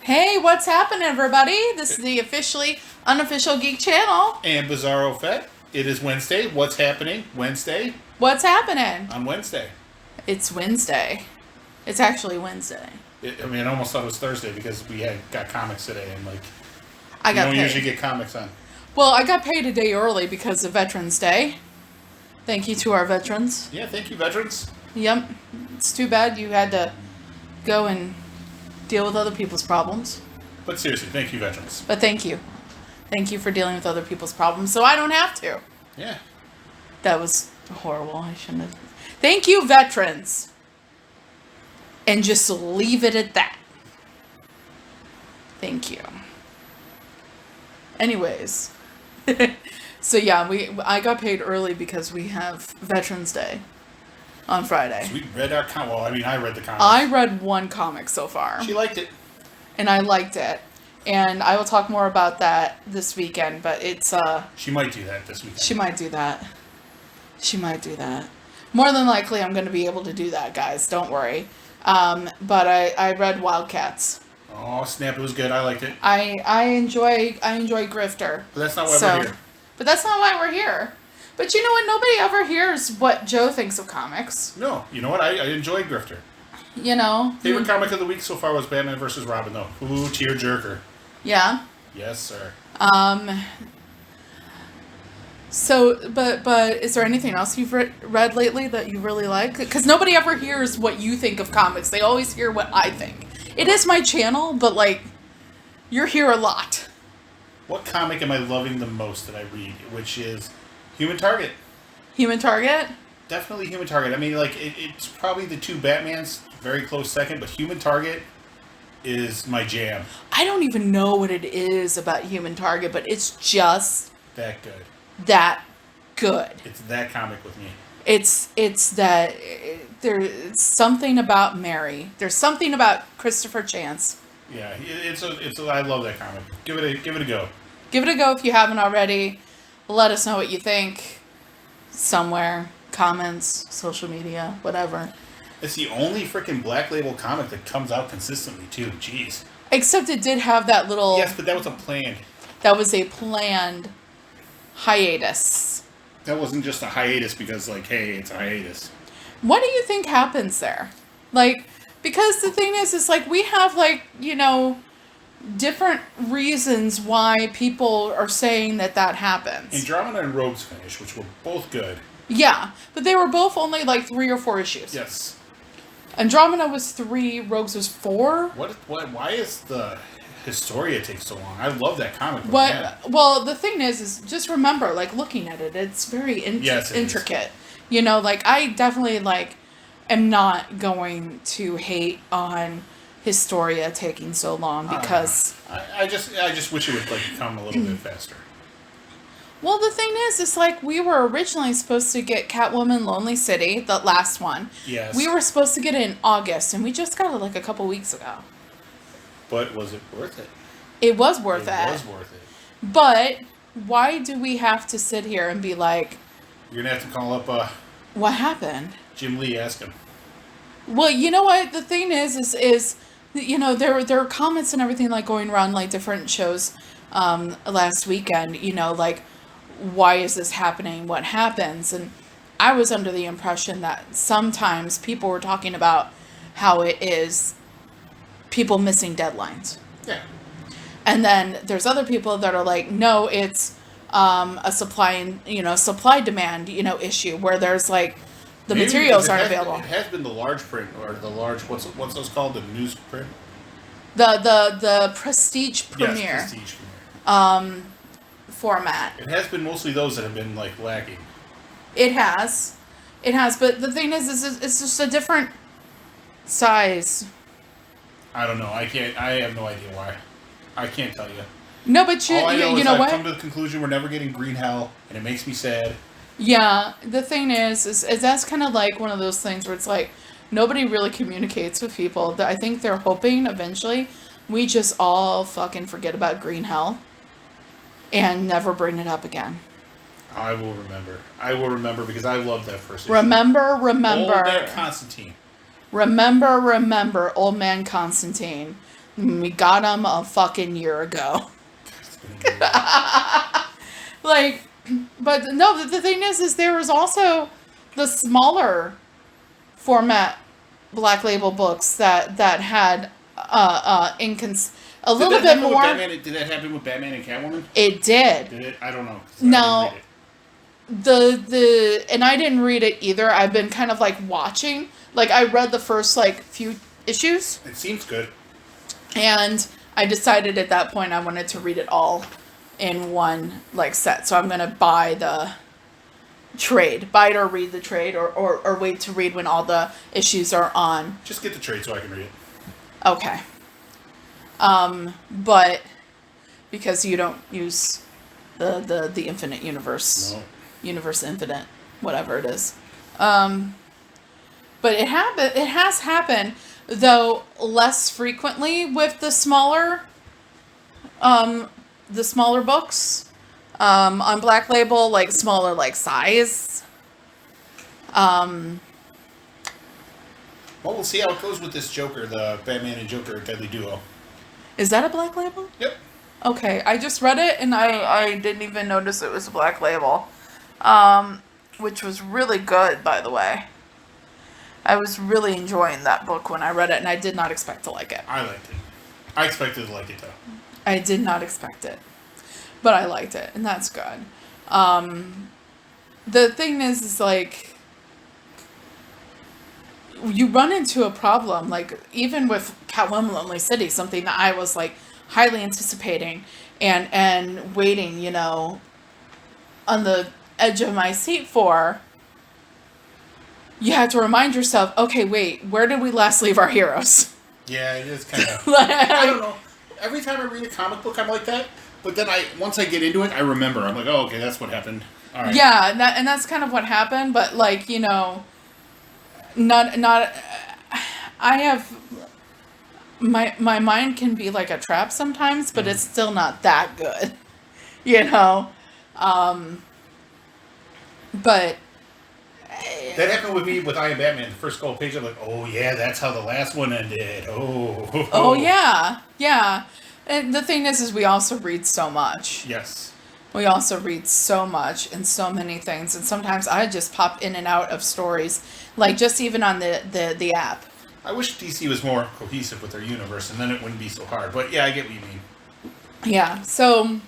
Hey, what's happening, everybody? This is the unofficial Geek Channel. And Bizarro Fett. It is Wednesday. What's happening? Wednesday? What's happening? On Wednesday. It's Wednesday. It's actually Wednesday. I almost thought it was Thursday because we got comics today, and I got don't paid. usually get comics on. Well, I got paid a day early because of Veterans Day. Thank you to our veterans. Yeah, thank you, veterans. Yep. It's too bad you had to go and deal with other people's problems. But seriously, thank you, veterans. But thank you. Thank you for dealing with other people's problems so I don't have to. Yeah. That was horrible. I shouldn't have. Thank you, veterans. And just leave it at that. Thank you. Anyways. So yeah, I got paid early because we have Veterans Day on Friday. So we read our comic. Well, I read the comic. I read one comic so far. She liked it. And I liked it. And I will talk more about that this weekend, but it's She might do that this weekend. She might do that. She might do that. More than likely I'm going to be able to do that, guys. Don't worry. But I read Wildcats. Oh, snap, it was good. I liked it. I enjoy Grifter. But that's not why we're here. But that's not why we're here. But you know what? Nobody ever hears what Joe thinks of comics. No, you know what? I enjoyed Grifter. You know? Favorite comic of the week so far was Batman vs. Robin, though. Ooh, tearjerker. Yeah? Yes, sir. So, but is there anything else you've read lately that you really like? Because nobody ever hears what you think of comics. They always hear what I think. It is my channel, but, you're here a lot. What comic am I loving the most that I read? Which is Human Target. Human Target? Definitely Human Target. It's probably the two Batmans, very close second, but Human Target is my jam. I don't even know what it is about Human Target, but it's just... that good. That good. It's that comic with me. It's that... There's something about Mary. There's something about Christopher Chance. Yeah, I love that comic. Give it a go. Give it a go if you haven't already. Let us know what you think. Somewhere. Comments, social media, whatever. It's the only freaking Black Label comic that comes out consistently, too. Jeez. Except it did have that little... Yes, but that was a plan. That was a planned hiatus. That wasn't just a hiatus because, hey, it's a hiatus. What do you think happens there? Because the thing is we have, different reasons why people are saying that happens. Andromeda and Rogue's Finish, which were both good. Yeah, but they were both only 3 or 4 issues. Yes. Andromeda was 3, Rogues was 4. Why is the Historia take so long? I love that comic book. Well, the thing is just remember, looking at it, it's very intricate. Is. I definitely, am not going to hate on Historia taking so long because... I just wish it would, come a little bit faster. Well, the thing is we were originally supposed to get Catwoman Lonely City, the last one. Yes. We were supposed to get it in August, and we just got it, a couple weeks ago. But was it worth it? It was worth it. It was worth it. But why do we have to sit here and be like... You're going to have to call up... What happened? Jim Lee, ask him. Well, you know what? The thing is there were comments and everything, going around, different shows last weekend, why is this happening? What happens? And I was under the impression that sometimes people were talking about how it is people missing deadlines. Yeah. And then there's other people that are no, it's a supply and, supply demand, issue where there's the materials aren't available. It has been the large print or the large, what's those called? The news print? The Prestige Premiere. Yes, Prestige Premiere. Format. It has been mostly those that have been lacking. It has, but the thing is it's just a different size. I don't know. I have no idea why. I can't tell you. No, but All I know is I've come to the conclusion we're never getting Green Hell, and it makes me sad. Yeah, the thing is that's kind of one of those things where it's nobody really communicates with people. I think they're hoping eventually we just all fucking forget about Green Hell and never bring it up again. I will remember. I will remember because I loved that first issue. Remember. Old Man Constantine. Remember, Old Man Constantine. We got them a fucking year ago. Like, but no, the thing is there was also the smaller format Black Label books that had a little bit more. Did that happen with Batman and Catwoman? It did. Did it? I don't know. No. And I didn't read it either. I've been kind of like watching. Like I read the first like few issues. It seems good. And I decided at that point I wanted to read it all in one like set. So I'm gonna buy the trade. Buy it or read the trade or wait to read when all the issues are on. Just get the trade so I can read it. Okay. But because you don't use the infinite universe. No. Universe infinite, whatever it is. But it has happened, though less frequently with the smaller books. On Black Label, like smaller like size. Well, we'll see how it goes with this Joker, the Batman and Joker Deadly Duo. Is that a Black Label? Yep. Okay, I just read it and I didn't even notice it was a Black Label. Which was really good, by the way. I was really enjoying that book when I read it, and I did not expect to like it. I liked it. I expected to like it, though. I did not expect it. But I liked it, and that's good. The thing is like, you run into a problem, like, even with Catwoman Lonely City, something that I was, like, highly anticipating and waiting, you know, on the edge of my seat for. You have to remind yourself, okay, wait, where did we last leave our heroes? Yeah, it is kind of... Like, I don't know. Every time I read a comic book, I'm like that. But then once I get into it, I remember. I'm like, oh, okay, that's what happened. All right. Yeah, and that's kind of what happened. But, like, you know, not... I have... My mind can be like a trap sometimes, but it's still not that good. You know? But... That happened with me with I Am Batman. The first couple pages, I'm like, oh, yeah, that's how the last one ended. Oh. Oh, yeah. Yeah. And the thing is we also read so much. Yes. We also read so much and so many things. And sometimes I just pop in and out of stories. Like, just even on the app. I wish DC was more cohesive with their universe, and then it wouldn't be so hard. But, yeah, I get what you mean. Yeah, so...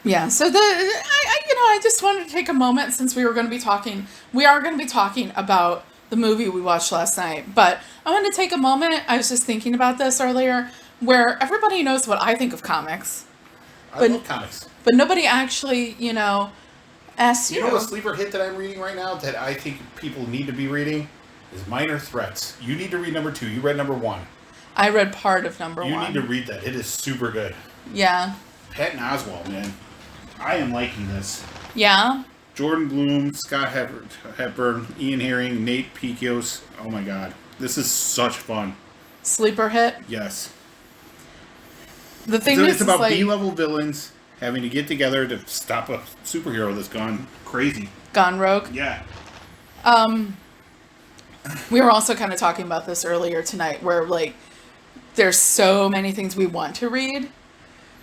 Yeah, so I just wanted to take a moment since we are going to be talking about the movie we watched last night. But I wanted to take a moment, I was just thinking about this earlier, where everybody knows what I think of comics. I love comics. But nobody actually, you know, asks you. You know a sleeper hit that I'm reading right now that I think people need to be reading is Minor Threats. You need to read number 2. You read number 1. I read part of number 1. You need to read that. It is super good. Yeah. Patton Oswalt, man. I am liking this. Yeah? Jordan Bloom, Scott Hepburn, Ian Herring, Nate Pikios. Oh my god. This is such fun. Sleeper hit? Yes. The thing it's about like, B-level villains having to get together to stop a superhero that's gone crazy. Gone rogue? Yeah. We were also kind of talking about this earlier tonight where, like, there's so many things we want to read,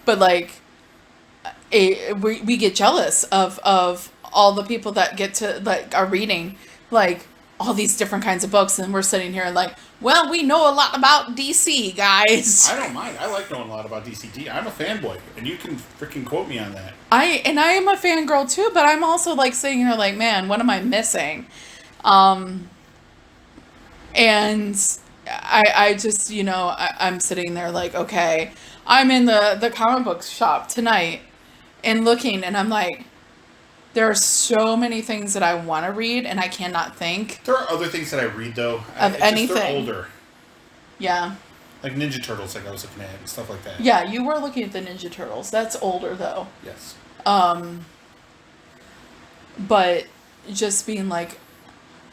but, like, we get jealous of all the people that get to, like, are reading, like, all these different kinds of books, and we're sitting here and like, well, we know a lot about DC, guys. I don't mind. I like knowing a lot about DC. I'm a fanboy, and you can freaking quote me on that. I am a fangirl too, but I'm also like sitting here like, man, what am I missing? And I just, you know, I'm sitting there like, okay, I'm in the comic book shop tonight and looking, and I'm like, there are so many things that I want to read, and I cannot think. There are other things that I read, though. Of anything. They're older. Yeah. Like Ninja Turtles, like I was looking at, and stuff like that. Yeah, you were looking at the Ninja Turtles. That's older, though. Yes. But just being like,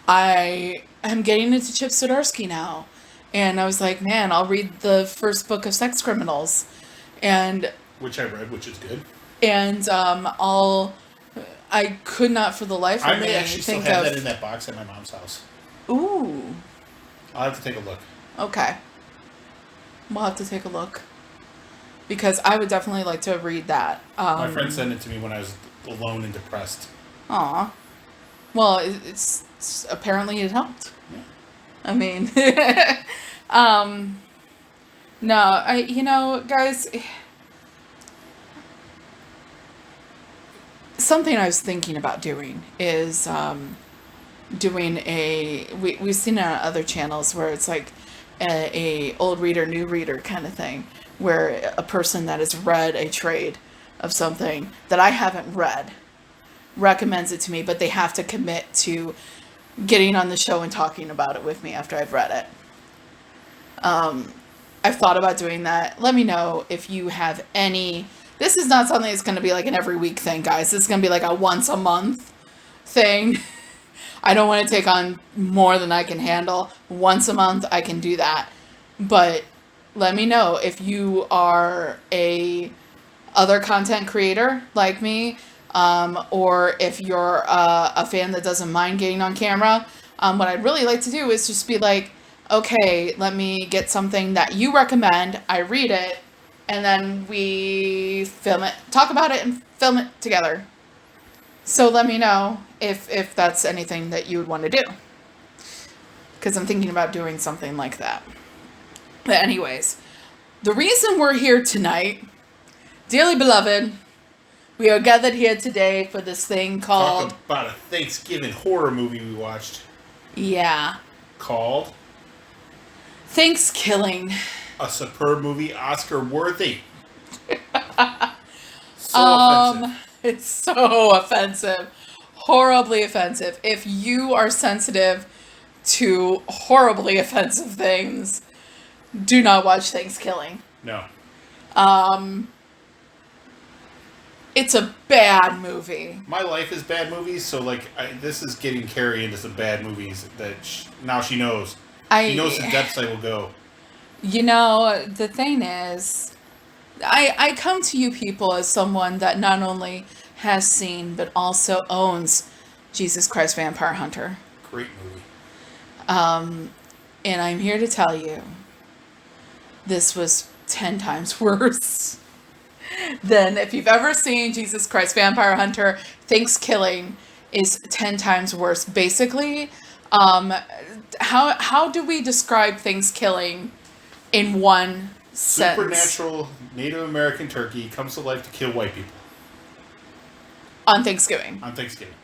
I am getting into Chip Zdarsky now. And I was like, man, I'll read the first book of Sex Criminals. And... Which I read, which is good. And I could not for the life of me I may actually still have that in that box at my mom's house. Ooh. I'll have to take a look. Okay. We'll have to take a look. Because I would definitely like to read that. My friend sent it to me when I was alone and depressed. Aw. Well, it's apparently it helped. Yeah. I mean, no, guys, something I was thinking about doing is doing we've seen it on other channels where it's like a old reader, new reader kind of thing, where a person that has read a trade of something that I haven't read recommends it to me, but they have to commit to getting on the show and talking about it with me after I've read it. I've thought about doing that. Let me know if you have any. This is not something that's going to be like an every week thing, guys. This is going to be like a once a month thing. I don't want to take on more than I can handle. Once a month, I can do that. But let me know if you are a other content creator like me, or if you're a fan that doesn't mind getting on camera. What I'd really like to do is just be like, okay, let me get something that you recommend. I read it, and then we film it, talk about it, and film it together. So let me know if that's anything that you would want to do. Because I'm thinking about doing something like that. But anyways, the reason we're here tonight, dearly beloved, we are gathered here today for this thing called... Talk about a Thanksgiving horror movie we watched. Yeah. Called... Thankskilling. A superb movie, Oscar worthy. Offensive. It's so offensive. Horribly offensive. If you are sensitive to horribly offensive things, do not watch Thankskilling. No. It's a bad movie. My life is bad movies, so this is getting Carrie into some bad movies that now she knows. She knows the depths I will go. You know, the thing is, I come to you people as someone that not only has seen, but also owns Jesus Christ Vampire Hunter. Great movie. And I'm here to tell you, this was 10 times worse than if you've ever seen Jesus Christ Vampire Hunter. Thankskilling is 10 times worse. Basically, how do we describe Thankskilling in one sentence? Supernatural Native American turkey comes to life to kill white people. On Thanksgiving. On Thanksgiving.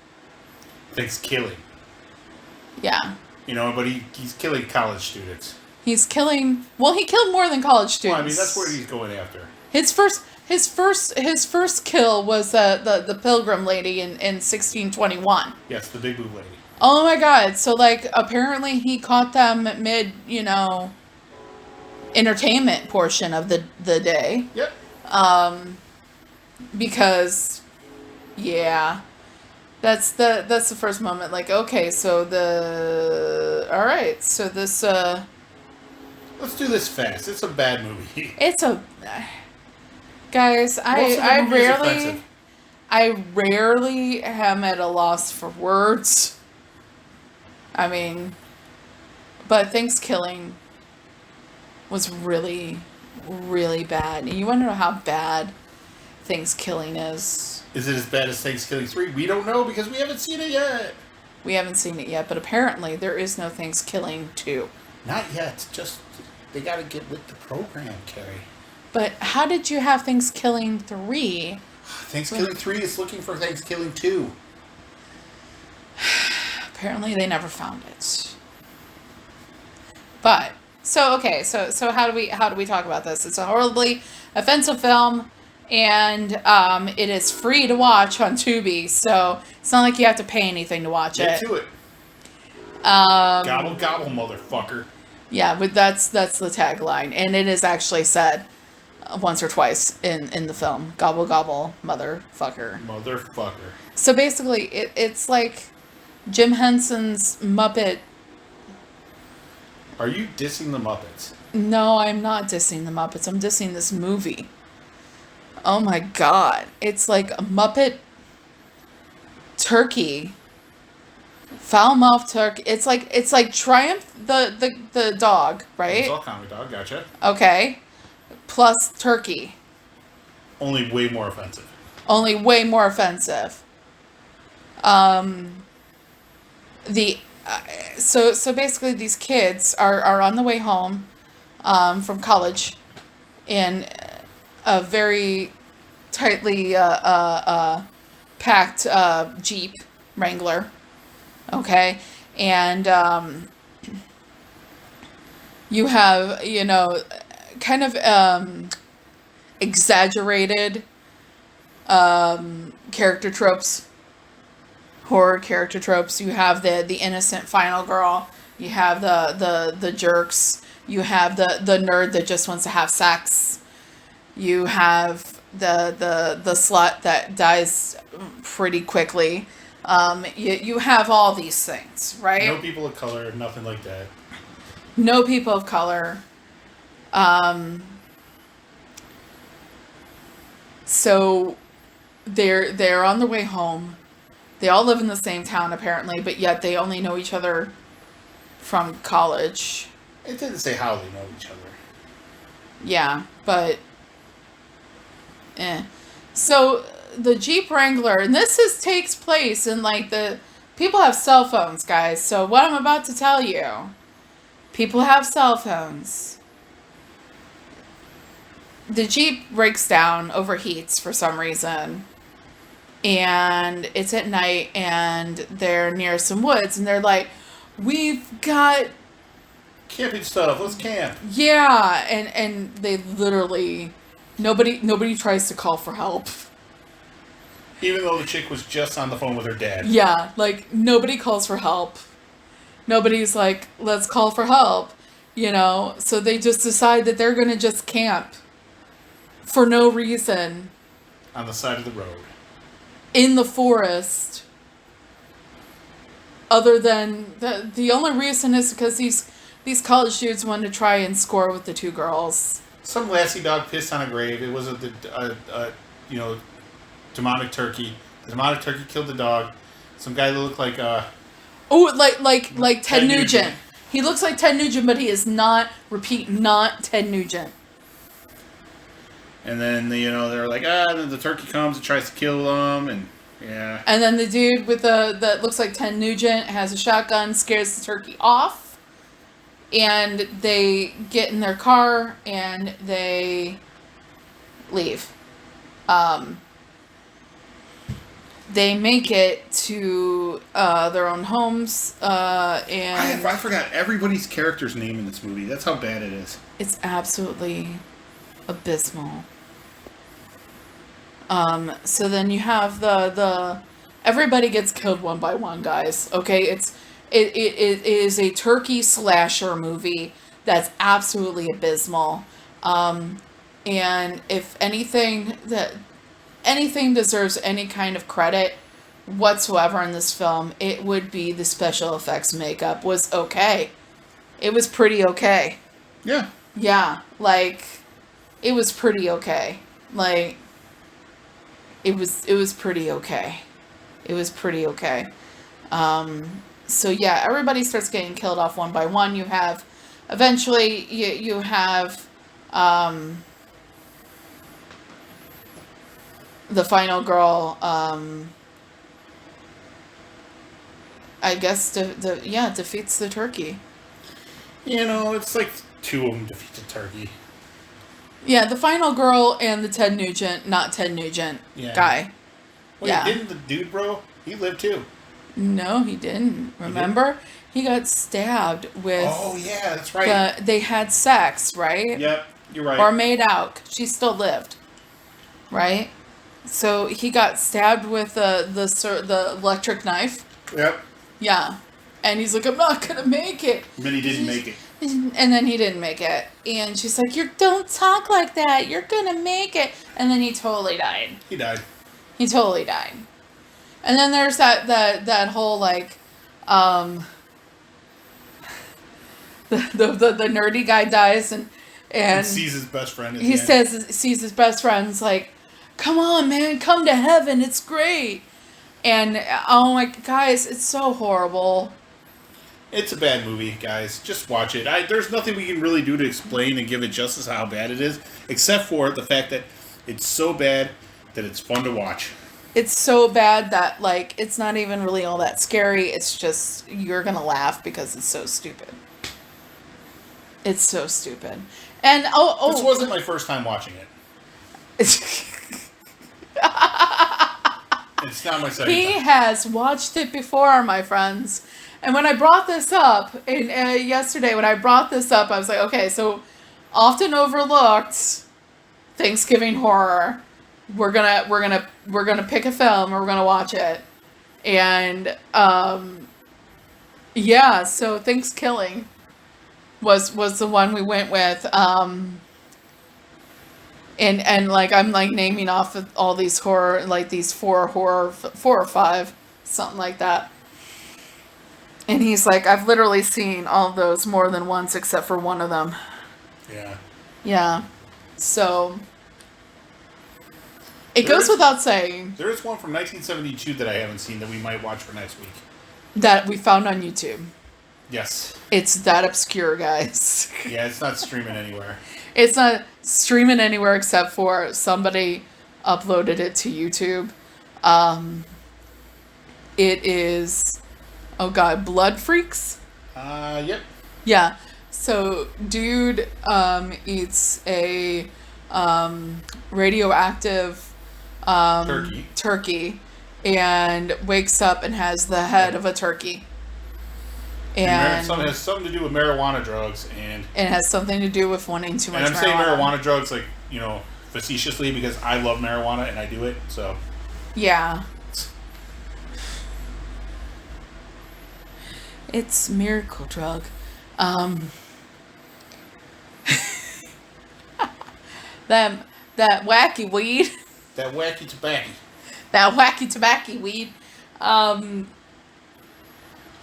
Thankskilling. Yeah. You know, but he's killing college students. He's killing... Well, he killed more than college students. Well, I mean, that's what he's going after. His first kill was the Pilgrim lady in 1621. Yes, the big boob lady. Oh my god. So, apparently he caught them mid, entertainment portion of the day. Yep. Because, yeah, that's the first moment. Okay, so all right, so this, let's do this fast. It's a bad movie. Guys, I rarely am at a loss for words. I mean, but Thankskilling was really, really bad. And you want to know how bad Thankskilling is? Is it as bad as Thankskilling 3? We don't know because we haven't seen it yet. We haven't seen it yet, but apparently there is no Thankskilling 2. Not yet. Just, they got to get with the program, Carrie. But how did you have Thankskilling 3? Thankskilling 3 is looking for Thankskilling 2. Apparently they never found it. But so how do we talk about this? It's a horribly offensive film, and it is free to watch on Tubi, so it's not like you have to pay anything to watch it. Get to it. Gobble gobble, motherfucker. Yeah, but that's the tagline, and it is actually said once or twice in the film. Gobble gobble, motherfucker. Motherfucker. So basically, it's like Jim Henson's Muppet. Are you dissing the Muppets? No, I'm not dissing the Muppets. I'm dissing this movie. Oh my god. It's like a Muppet turkey Foul-mouthed turkey. It's like Triumph the dog, It's right? all comic dog. Gotcha. Okay. Plus turkey. Only way more offensive. Only way more offensive. Um, the so basically these kids are on the way home from college in a very tightly packed Jeep Wrangler. Okay, and you have kind of exaggerated character tropes, horror character tropes. You have the innocent final girl. You have the jerks. You have the nerd that just wants to have sex. You have the slut that dies pretty quickly. You have all these things, right? No people of color, nothing like that. No people of color. So they're on their way home. They all live in the same town apparently, but yet they only know each other from college. It didn't say how they know each other. Yeah, but so the Jeep Wrangler, and takes place in like the people have cell phones, guys. So what I'm about to tell you, people have cell phones. The Jeep breaks down, overheats for some reason, and it's at night, and they're near some woods, and they're like, "We've got camping stuff. Let's camp." Yeah, and they literally nobody tries to call for help. Even though the chick was just on the phone with her dad. Yeah, like nobody calls for help. Nobody's like, let's call for help, So they just decide that they're gonna just camp for no reason On the side of the road. in the forest. Other than the only reason is because these college dudes wanted to try and score with the two girls. Some lassie dog pissed on a grave. It was a demonic turkey. The demonic turkey killed the dog. Some guy that looked like like Ted Nugent. He looks like Ted Nugent, but he is not. Repeat, not Ted Nugent. And then they're like, then the turkey comes and tries to kill them, and yeah. And then the dude with that looks like Ted Nugent has a shotgun, scares the turkey off, and they get in their car and they leave. They make it to their own homes, and I forgot everybody's character's name in this movie. That's how bad it is. It's absolutely abysmal. So then you have the everybody gets killed one by one, guys. Okay, it is a turkey slasher movie that's absolutely abysmal. And if anything deserves any kind of credit whatsoever in this film, it would be the special effects makeup was okay. It was pretty okay. Yeah. Yeah, like it was pretty okay. Like it was pretty okay. It was pretty okay. So yeah, everybody starts getting killed off one by one. You have eventually you have the final girl, I guess, defeats the turkey. It's like two of them defeat the turkey. Yeah, the final girl and the Ted Nugent, not Ted Nugent guy. Wait, didn't the dude, bro? He lived too. No, he didn't. Remember? He got stabbed with... Oh, yeah, that's right. They had sex, right? Yep, you're right. Or made out. She still lived. Right? So he got stabbed with the electric knife. Yep. Yeah. And he's like, I'm not going to make it. And then he didn't make it. And then he didn't make it. And she's like, don't talk like that. You're going to make it. And then he totally died. He died. He totally died. And then there's that whole, like, the nerdy guy dies and sees his best friend. Sees his best friend's like, come on, man, come to heaven. It's great. And oh my guys, it's so horrible. It's a bad movie, guys. Just watch it. There's nothing we can really do to explain and give it justice how bad it is, except for the fact that it's so bad that it's fun to watch. It's so bad that, like, it's not even really all that scary. It's just, you're gonna laugh because it's so stupid. It's so stupid. And, This wasn't my first time watching it. It's not my second He time. has watched it before, my friends. And when I brought this up, yesterday, I was like, okay, so often overlooked Thanksgiving horror. We're gonna pick a film and we're gonna watch it. And yeah, so Thankskilling was the one we went with. And like I'm like naming off of all these horror, like these four or five, something like that. And he's like, I've literally seen all of those more than once except for one of them. Yeah. Yeah. So it goes without saying There is one from 1972 that I haven't seen that we might watch for next week. that we found on YouTube. Yes. It's that obscure, guys. Yeah, it's not streaming anywhere. It's not streaming anywhere except for somebody uploaded it to YouTube. It is, oh god, Blood Freaks? Yep. Yeah. So, dude eats a radioactive turkey and wakes up and has the head of a turkey. And Something has something to do with marijuana drugs, and it has something to do with wanting too much marijuana. And I'm saying marijuana drugs, like, you know, facetiously because I love marijuana and I do it, so. Yeah. It's miracle drug. That wacky weed. That wacky tobacco. That wacky tobacco weed. I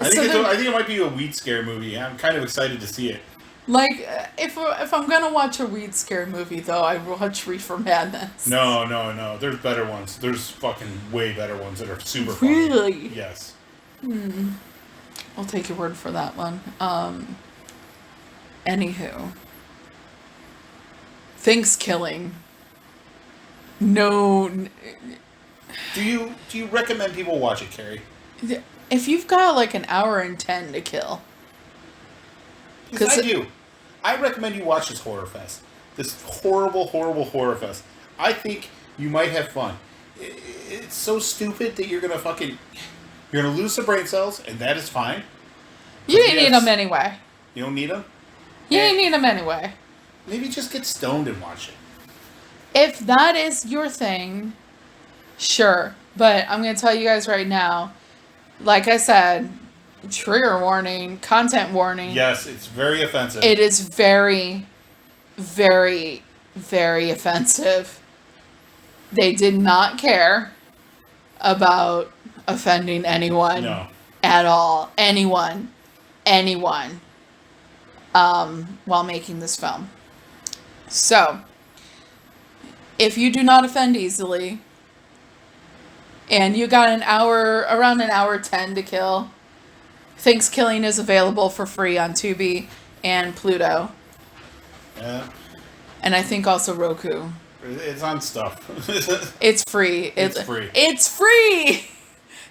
think it might be a weed scare movie. I'm kind of excited to see it. Like, if I'm gonna watch a weed scare movie, though, I watch Reefer Madness. No. There's better ones. There's fucking way better ones that are super funny. Really? Yes. I'll take your word for that one. Anywho. Thankskilling. No. Do you recommend people watch it, Carrie? If you've got like an hour and 10 to kill. Because I do. I recommend you watch this horror fest. This horrible, horrible horror fest. I think you might have fun. It's so stupid that you're gonna lose some brain cells, and that is fine. You didn't need them anyway. You don't need them? You didn't need them anyway. Maybe just get stoned and watch it. If that is your thing, sure. But I'm going to tell you guys right now, like I said, trigger warning, content warning. Yes, it's very offensive. It is very, very, very offensive. They did not care about offending anyone at all. Anyone. While making this film. So, if you do not offend easily, and you got around an hour 10 to kill, Thankskilling is available for free on Tubi and Pluto. Yeah. And I think also Roku. It's on stuff. It's free. It's free. It's free!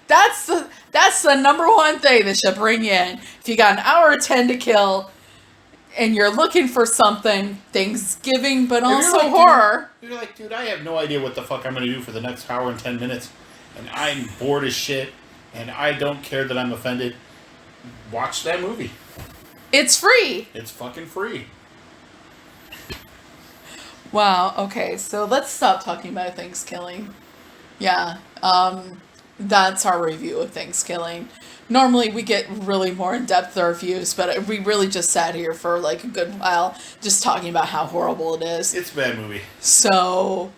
That's the number one thing that should bring you in. If you got an hour 10 to kill, and you're looking for something Thanksgiving, but also horror. You're like, dude, I have no idea what the fuck I'm going to do for the next hour and 10 minutes. And I'm bored as shit. And I don't care that I'm offended. Watch that movie. It's free. It's fucking free. Wow, okay. So let's stop talking about Thankskilling. Yeah. That's our review of Thankskilling. Normally we get really more in-depth reviews, but we really just sat here for like a good while just talking about how horrible it is. It's a bad movie. So...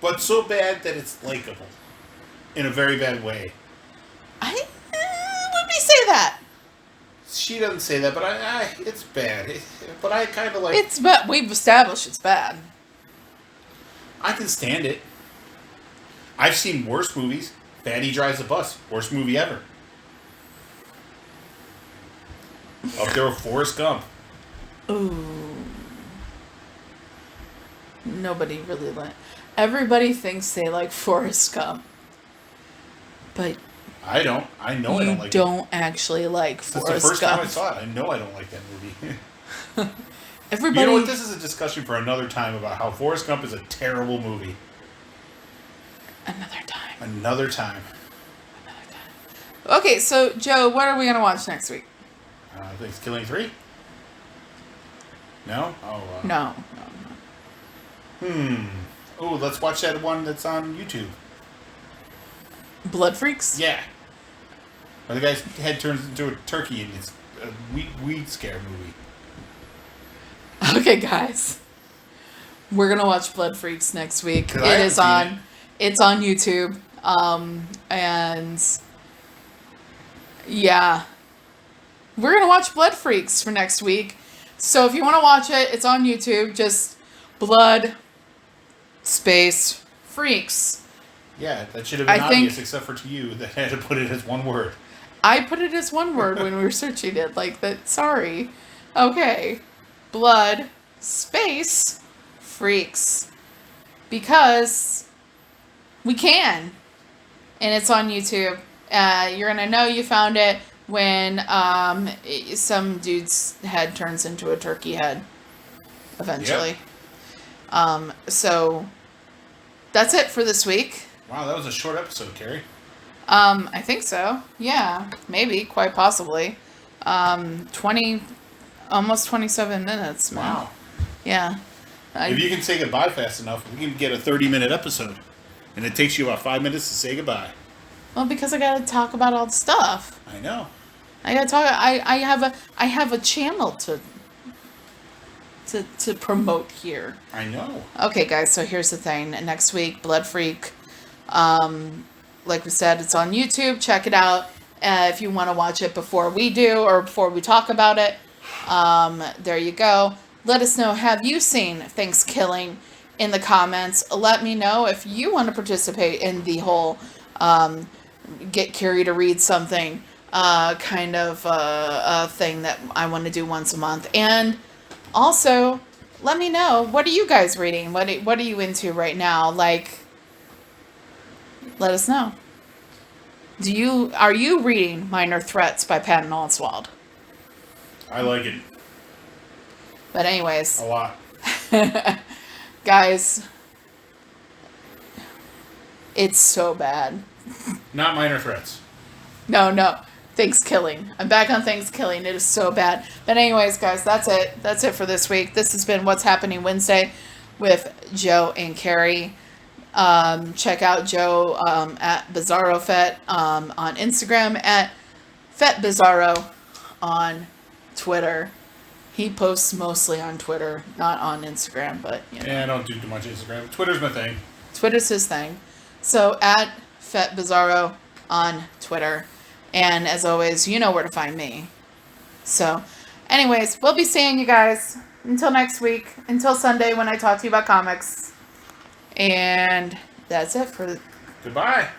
But so bad that it's likable. In a very bad way. Let me say that. She doesn't say that, but it's bad. But I kind of like... It's bad. We've established it's bad. I can stand it. I've seen worse movies. Baddie Drives a Bus. Worst movie ever. Up there with Forrest Gump. Ooh. Nobody really everybody thinks they like Forrest Gump. But I don't. I know I don't like it. You don't actually like Forrest Gump. That's the first time I saw it. I know I don't like that movie. Everybody... You know what? This is a discussion for another time about how Forrest Gump is a terrible movie. Another time. Another time. Okay, so, Joe, what are we going to watch next week? Thankskilling 3? No? Oh, No. Oh, let's watch that one that's on YouTube. Blood Freaks? Yeah. Where the guy's head turns into a turkey and it's a weed scare movie. Okay, guys. We're going to watch Blood Freaks next week. It's on YouTube. And yeah. We're going to watch Blood Freaks for next week. So if you want to watch it, it's on YouTube. Just Blood Space Freaks. Yeah, that should have been obvious except for to you that had to put it as one word. I put it as one word when we were searching it. Like that. Sorry. Okay. Blood Space Freaks. Because we can. And it's on YouTube. You're going to know you found it when some dude's head turns into a turkey head. Eventually. Yep. So that's it for this week. Wow, that was a short episode, Carrie. I think so. Yeah, maybe, quite possibly. 20, almost 27 minutes, man. Wow. Yeah. If you can say goodbye fast enough, we can get a 30-minute episode. And it takes you about 5 minutes to say goodbye. Well, because I gotta talk about all the stuff. I know. I gotta talk. I have a channel to promote here. I know. Okay, guys. So here's the thing. Next week, Blood Freak. Like we said, it's on YouTube. Check it out if you want to watch it before we do or before we talk about it. There you go. Let us know. Have you seen Thankskilling in the comments? Let me know if you want to participate in the whole get Carrie to read something kind of thing that I want to do once a month. And also, let me know, what are you guys reading? What are you into right now? Like, let us know. Are you reading Minor Threats by Patton Oswalt? I like it. But anyways. A lot. Guys, it's so bad. Not Minor Threats. No. Thankskilling. I'm back on Thankskilling. It is so bad. But anyways, guys, that's it. That's it for this week. This has been What's Happening Wednesday with Joe and Carrie. Check out Joe at Bizarro Fet on Instagram, at Fet Bizarro on Twitter. He posts mostly on Twitter, not on Instagram, but you know. Yeah, I don't do too much Instagram. Twitter's my thing. Twitter's his thing. So at Fet Bizarro on Twitter. And as always, you know where to find me. So, anyways, we'll be seeing you guys until next week. Until Sunday when I talk to you about comics. And that's it for... Goodbye.